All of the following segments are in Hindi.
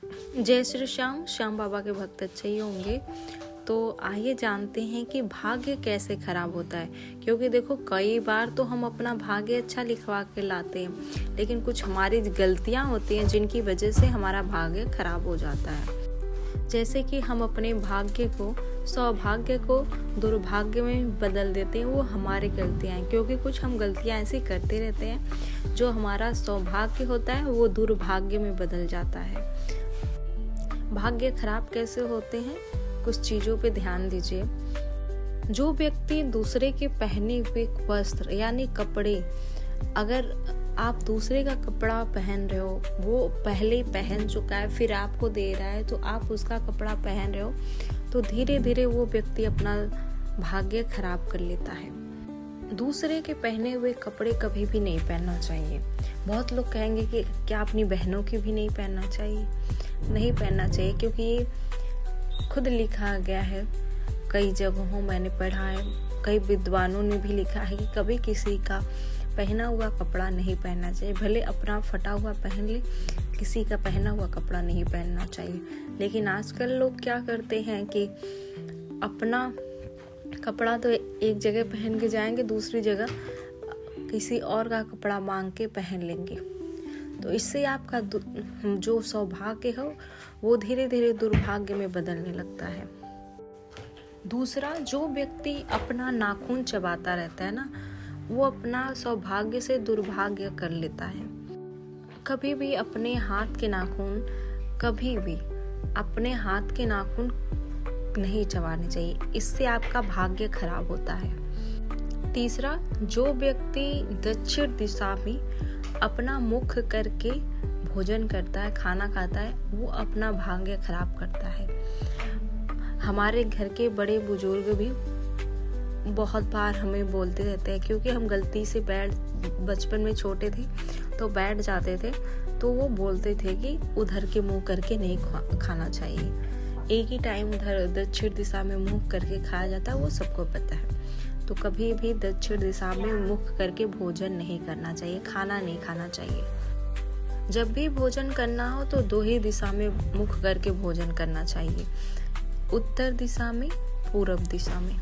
जय श्री श्याम। श्याम बाबा के भक्त अच्छे ही होंगे। तो आइए जानते हैं कि भाग्य कैसे खराब होता है। क्योंकि देखो, कई बार तो हम अपना भाग्य अच्छा लिखवा के लाते हैं, लेकिन कुछ हमारी गलतियां होती हैं जिनकी वजह से हमारा भाग्य खराब हो जाता है। जैसे कि हम अपने भाग्य को, सौभाग्य को दुर्भाग्य में बदल देते हैं। वो हमारी गलतियां हैं, क्योंकि कुछ हम गलतियां ऐसी करते रहते हैं जो हमारा सौभाग्य होता है वो दुर्भाग्य में बदल जाता है। भाग्य खराब कैसे होते हैं, कुछ चीजों पे ध्यान दीजिए। जो व्यक्ति दूसरे के पहने हुए वस्त्र यानी कपड़े, अगर आप दूसरे का कपड़ा पहन रहे हो, वो पहले पहन चुका है फिर आपको दे रहा है, तो आप उसका कपड़ा पहन रहे हो, तो धीरे धीरे वो व्यक्ति अपना भाग्य खराब कर लेता है। दूसरे के पहने हुए कपड़े कभी भी नहीं पहनना चाहिए। बहुत लोग कहेंगे कि क्या अपनी बहनों की भी नहीं पहनना चाहिए? नहीं पहनना चाहिए, क्योंकि ये खुद लिखा गया है, कई जगहों मैंने पढ़ा है, कई विद्वानों ने भी लिखा है कि कभी किसी का पहना हुआ कपड़ा नहीं पहनना चाहिए। भले अपना फटा हुआ पहन ले, किसी का पहना हुआ कपड़ा नहीं पहनना चाहिए। लेकिन आजकल लोग क्या करते हैं कि अपना कपड़ा तो एक जगह पहन के जाएंगे, दूसरी जगह किसी और का कपड़ा मांग के पहन लेंगे। तो इससे आपका जो सौभाग्य हो वो धीरे धीरे दुर्भाग्य में बदलने लगता है। दूसरा, जो व्यक्ति अपना नाखून चबाता रहता है ना, वो अपना सौभाग्य से दुर्भाग्य कर लेता है। कभी भी अपने हाथ के नाखून, कभी भी अपने हाथ के नाखून नहीं चबाने चाहिए, इससे आपका भाग्य खराब होता है। तीसरा, जो व्यक्ति दक्षिण दिशा में अपना मुख करके भोजन करता है, खाना खाता है, वो अपना भाग्य खराब करता है। हमारे घर के बड़े बुजुर्ग भी बहुत बार हमें बोलते रहते हैं, क्योंकि हम गलती से बचपन में छोटे थे तो बैठ जाते थे, तो वो बोलते थे कि उधर के मुंह करके नहीं खाना चाहिए। एक ही टाइम उधर दक्षिण दिशा में मुंह करके खाया जाता है, वो सबको पता है। तो कभी भी दक्षिण दिशा में मुख करके भोजन नहीं करना चाहिए, खाना नहीं खाना चाहिए। जब भी भोजन करना हो तो दो ही दिशा में मुख करके भोजन करना चाहिए, उत्तर दिशा में, पूर्व दिशा में।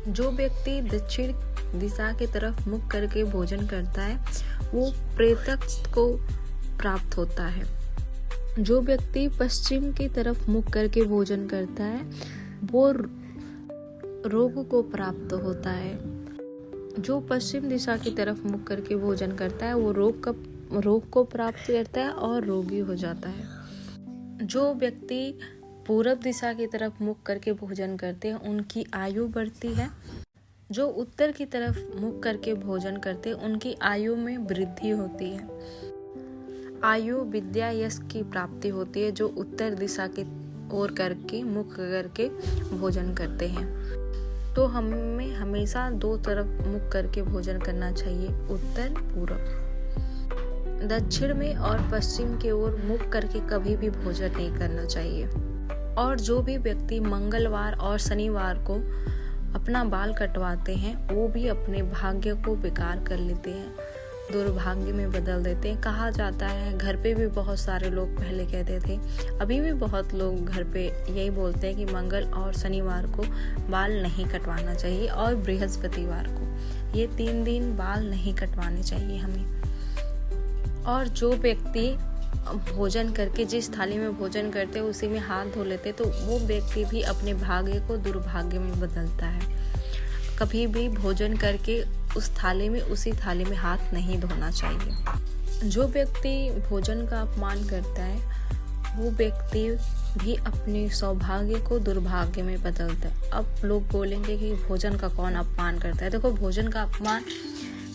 जो व्यक्ति दक्षिण दिशा की तरफ मुख करके भोजन करता है वो प्रेतत्व को प्राप्त होता है। जो व्यक्ति पश्चिम की तरफ मुख करके भोजन करता है वो रोग को प्राप्त होता है। जो पश्चिम दिशा की तरफ मुख करके भोजन करता है वो रोग को प्राप्त करता है और रोगी हो जाता है। जो व्यक्ति पूर्व दिशा की तरफ मुख करके भोजन करते हैं उनकी आयु बढ़ती है। जो उत्तर की तरफ मुख करके भोजन करते हैं उनकी आयु में वृद्धि होती है। आयु, विद्या, यश की प्राप्ति होती है जो उत्तर दिशा की ओर करके मुख करके भोजन करते हैं। तो हमें हमेशा दो तरफ मुख करके भोजन करना चाहिए, उत्तर, पूर्व। दक्षिण में और पश्चिम की ओर मुख करके कभी भी भोजन नहीं करना चाहिए। और जो भी व्यक्ति मंगलवार और शनिवार को अपना बाल कटवाते हैं वो भी अपने भाग्य को बेकार कर लेते हैं, दुर्भाग्य में बदल देते हैं। कहा जाता है, घर पे भी बहुत सारे लोग पहले कहते थे, अभी भी बहुत लोग घर पे यही बोलते हैं कि मंगल और शनिवार को बाल नहीं कटवाना चाहिए और बृहस्पतिवार को, ये 3 दिन बाल नहीं कटवाने चाहिए हमें। और जो व्यक्ति भोजन करके जिस थाली में भोजन करते हैं उसी में हाथ धो लेते तो वो व्यक्ति भी अपने भाग्य को दुर्भाग्य में बदलता है। कभी भी भोजन करके उस थाली में, उसी थाली में हाथ नहीं धोना चाहिए। जो व्यक्ति भोजन का अपमान करता है वो व्यक्ति भी अपने सौभाग्य को दुर्भाग्य में बदलता है। अब लोग बोलेंगे कि भोजन का कौन अपमान करता है। देखो, भोजन का अपमान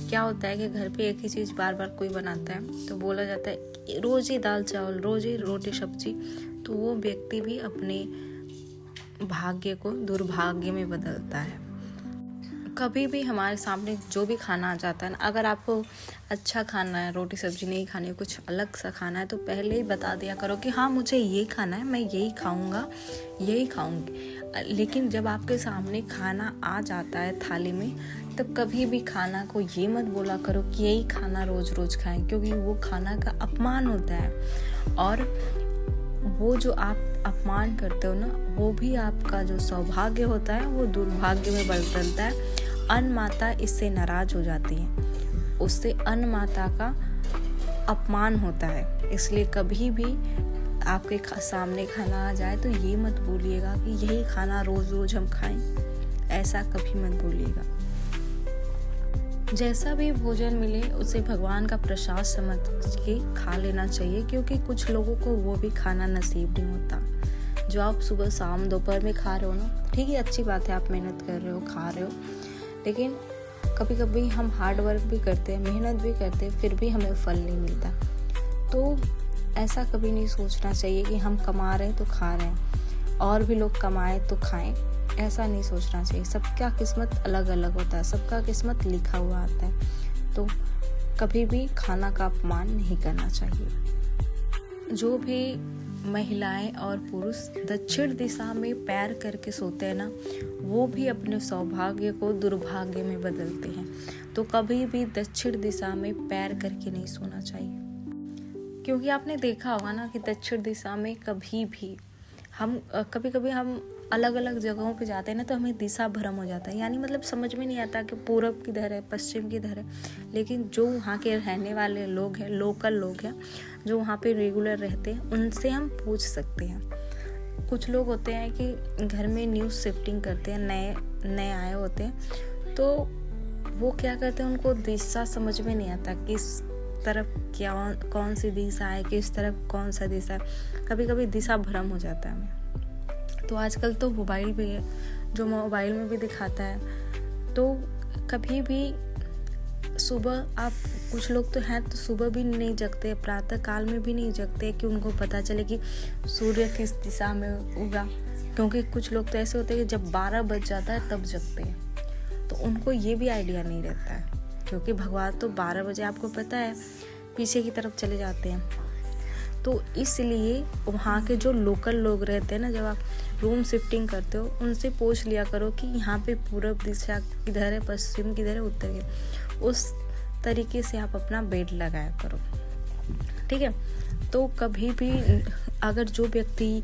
क्या होता है कि घर पे एक ही चीज बार बार कोई बनाता है तो बोला जाता है रोज ही दाल चावल, रोज ही रोटी सब्जी, तो वो व्यक्ति भी अपने भाग्य को दुर्भाग्य में बदलता है। कभी भी हमारे सामने जो भी खाना आ जाता है ना, अगर आपको अच्छा खाना है, रोटी सब्जी नहीं खानी है, कुछ अलग सा खाना है, तो पहले ही बता दिया करो कि हाँ मुझे ये खाना है, मैं यही खाऊंगा, यही खाऊंगी। लेकिन जब आपके सामने खाना आ जाता है थाली में, तब कभी भी खाना को ये मत बोला करो कि यही खाना रोज रोज खाएं, क्योंकि वो खाना का अपमान होता है। और वो जो आप अपमान करते हो ना, वो भी आपका जो सौभाग्य होता है वो दुर्भाग्य में बदलता है। अन्न माता इससे नाराज हो जाती है, उससे अन्न माता का अपमान होता है। इसलिए कभी भी आपके सामने खाना आ जाए तो ये मत बोलिएगा कि यही खाना रोज रोज हम खाएं, ऐसा कभी मत बोलिएगा। जैसा भी भोजन मिले उसे भगवान का प्रसाद समझ के खा लेना चाहिए, क्योंकि कुछ लोगों को वो भी खाना नसीब नहीं होता। जो आप सुबह शाम दोपहर में खा रहे हो ना, ठीक है, अच्छी बात है, आप मेहनत कर रहे हो, खा रहे हो, लेकिन कभी कभी हम हार्ड वर्क भी करते हैं, मेहनत भी करते हैं, फिर भी हमें फल नहीं मिलता। तो ऐसा कभी नहीं सोचना चाहिए कि हम कमा रहे हैं तो खा रहे हैं और भी लोग कमाए तो खाएं, ऐसा नहीं सोचना चाहिए। सबका किस्मत अलग अलग होता है, सबका किस्मत लिखा हुआ आता है। तो कभी भी खाना का अपमान नहीं करना चाहिए। जो भी महिलाएं और पुरुष दक्षिण दिशा में पैर करके सोते हैं ना, वो भी अपने सौभाग्य को दुर्भाग्य में बदलते हैं। तो कभी भी दक्षिण दिशा में पैर करके नहीं सोना चाहिए, क्योंकि आपने देखा होगा ना कि दक्षिण दिशा में कभी भी कभी हम अलग अलग जगहों पे जाते हैं ना, तो हमें दिशा भ्रम हो जाता है। यानी मतलब समझ में नहीं आता कि पूरब किधर है, पश्चिम किधर है। लेकिन जो वहाँ के रहने वाले लोग हैं, लोकल लोग हैं, जो वहाँ पे रेगुलर रहते हैं, उनसे हम पूछ सकते हैं। कुछ लोग होते हैं कि घर में न्यू शिफ्टिंग करते हैं, नए आए होते हैं, तो वो क्या करते हैं, उनको दिशा समझ में नहीं आता, किस तरफ कौन सी दिशा है, किस तरफ कौन सा दिशा है। कभी कभी दिशा भ्रम हो जाता है हमें। तो आजकल तो मोबाइल भी है, जो मोबाइल में भी दिखाता है। तो कभी भी सुबह आप, कुछ लोग तो हैं तो सुबह भी नहीं जगते, प्रातः काल में भी नहीं जगते कि उनको पता चले कि सूर्य किस दिशा में उगा। क्योंकि कुछ लोग तो ऐसे होते हैं कि जब 12 बज जाता है तब जगते हैं, तो उनको ये भी आइडिया नहीं रहता है, क्योंकि भगवान तो 12 बजे आपको पता है पीछे की तरफ चले जाते हैं। तो इसलिए वहाँ के जो लोकल लोग रहते हैं ना, जब आप रूम शिफ्टिंग करते हो, उनसे पूछ लिया करो कि यहाँ पे पूरब दिशा किधर है, पश्चिम किधर है, उत्तर किधर। उस तरीके से आप अपना बेड लगाया करो, ठीक है। तो कभी भी अगर जो व्यक्ति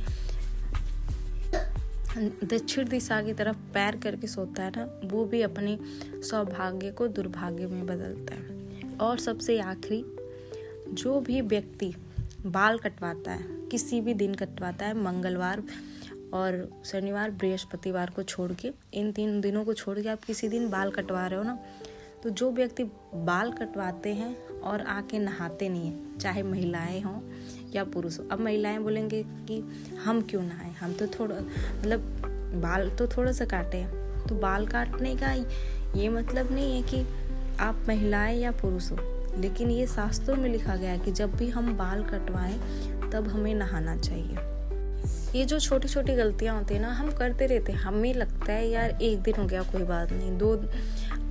दक्षिण दिशा की तरफ पैर करके सोता है ना, वो भी अपने सौभाग्य को दुर्भाग्य में बदलता है। और सबसे आखिरी, जो भी व्यक्ति बाल कटवाता है, किसी भी दिन कटवाता है, मंगलवार और शनिवार बृहस्पतिवार को छोड़ के, इन 3 दिनों को छोड़ के आप किसी दिन बाल कटवा रहे हो ना, तो जो व्यक्ति बाल कटवाते हैं और आके नहाते नहीं है, चाहे महिलाएं हों या पुरुष हो। अब महिलाएं बोलेंगे कि हम क्यों नहाएं, हम तो थोड़ा मतलब बाल तो थोड़ा सा काटे हैं। तो बाल काटने का ये मतलब नहीं है कि आप महिलाएं या पुरुष हो, लेकिन ये शास्त्रों में लिखा गया है कि जब भी हम बाल कटवाएं तब हमें नहाना चाहिए। ये जो छोटी छोटी गलतियां होती है ना, हम करते रहते हैं, हमें लगता है यार एक दिन हो गया कोई बात नहीं, 2,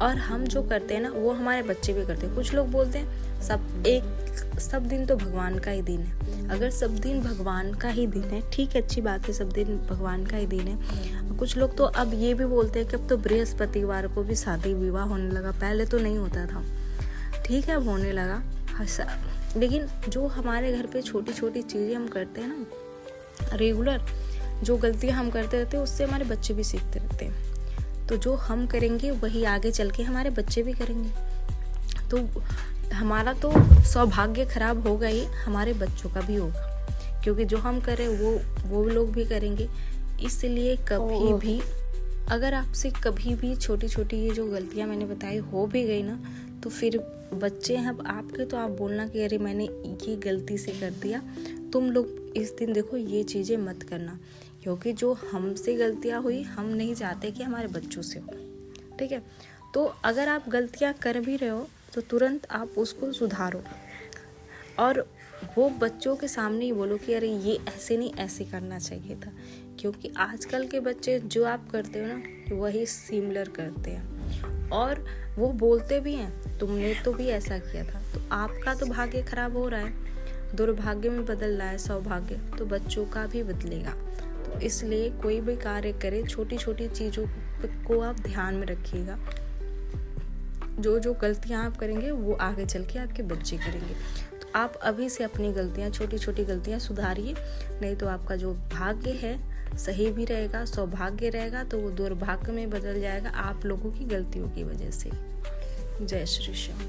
और हम जो करते हैं ना वो हमारे बच्चे भी करते हैं। कुछ लोग बोलते हैं सब दिन तो भगवान का ही दिन है। अगर सब दिन भगवान का ही दिन है, ठीक है, अच्छी बात है, सब दिन भगवान का ही दिन है। कुछ लोग तो अब ये भी बोलते हैं कि अब तो बृहस्पतिवार को भी शादी विवाह होने लगा, पहले तो नहीं होता था, ठीक है, अब होने लगा। लेकिन जो हमारे घर पे छोटी छोटी चीज़ें हम करते हैं ना, रेगुलर जो गलतियां हम करते रहते हैं, उससे हमारे बच्चे भी सीखते रहते हैं। तो जो हम करेंगे वही आगे चल के हमारे बच्चे भी करेंगे। तो हमारा तो सौभाग्य खराब होगा ही, हमारे बच्चों का भी होगा, क्योंकि जो हम करें वो लोग भी करेंगे। इसलिए कभी भी अगर आपसे कभी भी छोटी छोटी ये जो गलतियां मैंने बताई हो भी गई ना, तो फिर बच्चे हैं आपके, तो आप बोलना कि अरे मैंने ये गलती से कर दिया, तुम लोग इस दिन देखो ये चीज़ें मत करना। क्योंकि जो हमसे गलतियां हुई, हम नहीं चाहते कि हमारे बच्चों से हो, ठीक है। तो अगर आप गलतियां कर भी रहे हो तो तुरंत आप उसको सुधारो, और वो बच्चों के सामने ही बोलो कि अरे ये ऐसे नहीं, ऐसे करना चाहिए था। क्योंकि आजकल के बच्चे जो आप करते हो ना, वही सिमिलर करते हैं, और वो बोलते भी हैं तुमने तो भी ऐसा किया था। तो आपका तो भाग्य खराब हो रहा है, दुर्भाग्य में बदल रहा है सौभाग्य, तो बच्चों का भी बदलेगा। तो इसलिए कोई भी कार्य करे, छोटी छोटी चीज़ों को आप ध्यान में रखिएगा। जो गलतियां आप करेंगे वो आगे चल के आपके बच्चे करेंगे। तो आप अभी से अपनी गलतियाँ, छोटी छोटी गलतियाँ सुधारिए, नहीं तो आपका जो भाग्य है सही भी रहेगा, सौभाग्य रहेगा तो वो दुर्भाग्य में बदल जाएगा आप लोगों की गलतियों की वजह से। जय श्री श्याम।